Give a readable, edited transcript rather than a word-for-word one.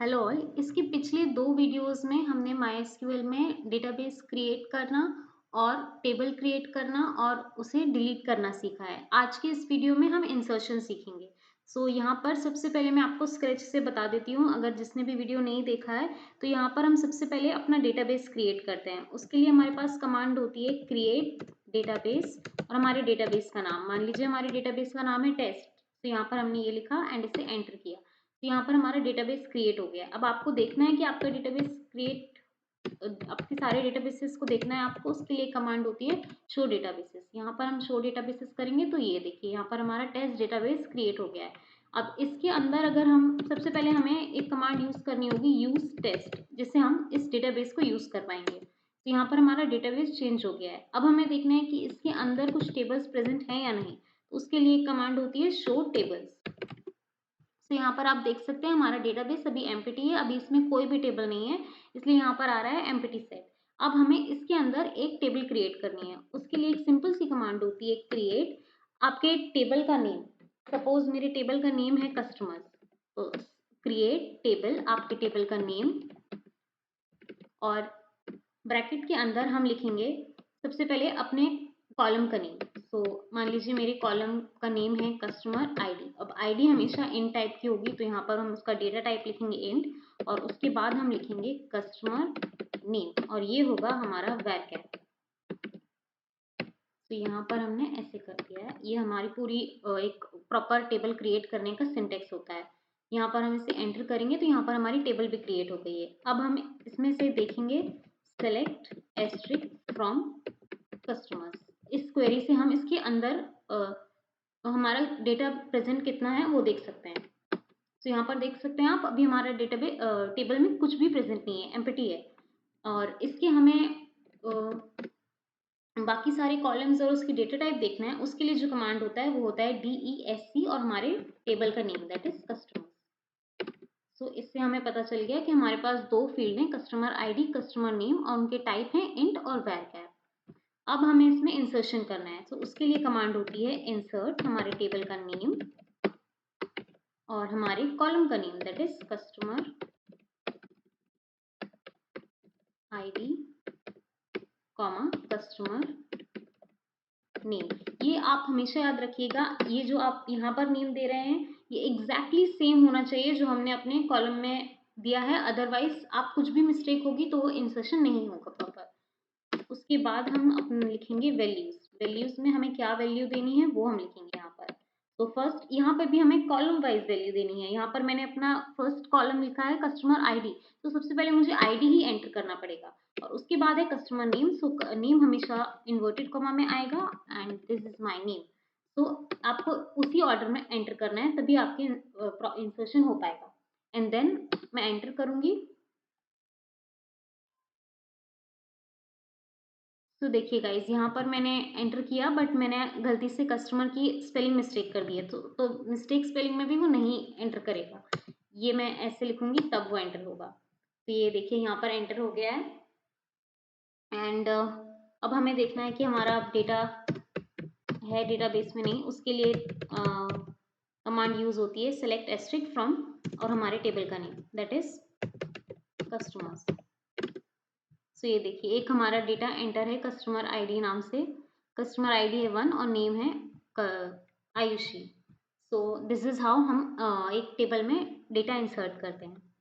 Hello all. इसके पिछले 2 videos में हमने मायएसक्यूएल में डेटाबेस क्रिएट करना और टेबल क्रिएट करना और उसे डिलीट करना सीखा है। आज के इस वीडियो में हम इंसर्शन सीखेंगे। यहाँ पर सबसे पहले मैं आपको स्क्रैच से बता देती हूँ, अगर जिसने भी वीडियो नहीं देखा है तो यहाँ पर हम सबसे पहले अपना डेटाबेस क्रिएट करते हैं। उसके लिए हमारे पास कमांड होती है क्रिएट डेटाबेस और हमारे डेटाबेस का नाम, मान लीजिए हमारे डेटाबेस का नाम है टेस्ट। तो यहाँ पर हमने ये लिखा एंड इसे एंटर किया। तो यहाँ पर हमारा डेटाबेस क्रिएट हो गया है। अब आपको देखना है कि आपका डेटाबेस क्रिएट आपके सारे डेटाबेसेस को देखना है आपको, उसके लिए कमांड होती है शो डेटाबेसेस। यहाँ पर हम शो डेटाबेसेस करेंगे तो ये देखिए यहाँ पर हमारा टेस्ट डेटाबेस क्रिएट हो गया है। अब इसके अंदर अगर हम सबसे पहले हमें एक कमांड यूज करनी होगी यूज टेस्ट, जिससे हम इस डेटाबेस को यूज कर पाएंगे। तो यहाँ पर हमारा डेटाबेस चेंज हो गया है। अब हमें देखना है कि इसके अंदर कुछ टेबल्स प्रेजेंट हैं या नहीं। तो उसके लिए एक कमांड होती है शो टेबल्स। तो यहाँ पर आप देख सकते हैं हमारा डेटाबेस अभी एम्प्टी है, अभी इसमें कोई भी टेबल नहीं है, इसलिए यहाँ पर आ रहा है एम्प्टी सेट। अब हमें इसके अंदर एक टेबल क्रिएट करनी है। उसके लिए एक सिंपल सी कमांड होती है क्रिएट आपके टेबल का नेम। सपोज मेरे टेबल का नेम है कस्टमर्स, तो क्रिएट टेबल आपके टेबल का नेम और ब्रैकेट के अंदर हम लिखेंगे सबसे पहले अपने कॉलम का नेम। मान लीजिए मेरे कॉलम का नेम है कस्टमर आईडी। अब आईडी हमेशा इंट टाइप की होगी, तो यहाँ पर हम उसका डेटा टाइप लिखेंगे इंट और उसके बाद हम लिखेंगे कस्टमर नेम और ये होगा हमारा वैरकैर। तो यहाँ पर हमने ऐसे कर दिया है। ये हमारी पूरी एक प्रॉपर टेबल क्रिएट करने का सिंटेक्स होता है। यहाँ पर हम इसे एंटर करेंगे तो यहाँ पर हमारी टेबल भी क्रिएट हो गई है। अब हम इसमें से देखेंगे सेलेक्ट एस्ट्रिक फ्रॉम कस्टमर्स। इस क्वेरी से हम इसके अंदर हमारा डेटा प्रेजेंट कितना है वो देख सकते हैं। तो यहाँ पर देख सकते हैं आप, अभी हमारा डेटा टेबल में कुछ भी प्रेजेंट नहीं है, एम्प्टी है। और इसके हमें बाकी सारे कॉलम्स और उसकी डेटा टाइप देखना है। उसके लिए जो कमांड होता है वो होता है DESC और हमारे टेबल का नेम दैट इज कस्टमर। इससे हमें पता चल गया कि हमारे पास 2 फील्ड हैं, कस्टमर आईडी, कस्टमर नेम, और उनके टाइप हैं इंट और वैरकैर। अब हमें इसमें इंसर्शन करना है। तो उसके लिए कमांड होती है इंसर्ट हमारे टेबल का नेम और हमारे कॉलम का name that is customer ID comma customer name. ये आप हमेशा याद रखिएगा, ये जो आप यहाँ पर नेम दे रहे हैं ये एग्जैक्टली सेम होना चाहिए जो हमने अपने कॉलम में दिया है, अदरवाइज आप कुछ भी मिस्टेक होगी तो वो इंसर्शन नहीं होगा प्रॉपर। उसके बाद हम अपने लिखेंगे वैल्यूज। वैल्यूज में हमें क्या वैल्यू देनी है वो हम लिखेंगे यहाँ पर। तो फर्स्ट यहाँ पर भी हमें कॉलम वाइज वैल्यू देनी है। यहाँ पर मैंने अपना फर्स्ट कॉलम लिखा है कस्टमर आईडी, तो सबसे पहले मुझे आईडी ही एंटर करना पड़ेगा और उसके बाद है कस्टमर नेम। नेम हमेशा इन्वर्टेड कॉमा में आएगा and this is my name. तो आपको उसी ऑर्डर में एंटर करना है, तभी आपके इंसर्शन हो पाएगा। एंड देन मैं एंटर करूंगी। तो देखिए गाइज, यहाँ पर मैंने एंटर किया बट मैंने गलती से कस्टमर की स्पेलिंग मिस्टेक कर दी है, तो मिस्टेक स्पेलिंग में भी वो नहीं एंटर करेगा। ये मैं ऐसे लिखूंगी तब वो एंटर होगा। तो ये देखिए यहाँ पर एंटर हो गया है। एंड अब हमें देखना है कि हमारा डेटा है डेटाबेस में नहीं, उसके लिए कमांड यूज होती है सेलेक्ट एस्ट्रिक फ्रॉम और हमारे टेबल का नेम दैट इज कस्टमर्स। ये देखिए एक हमारा डेटा एंटर है कस्टमर आईडी नाम से। कस्टमर आईडी है 1 और नेम है आयुषी। दिस इज हाउ हम एक टेबल में डेटा इंसर्ट करते हैं।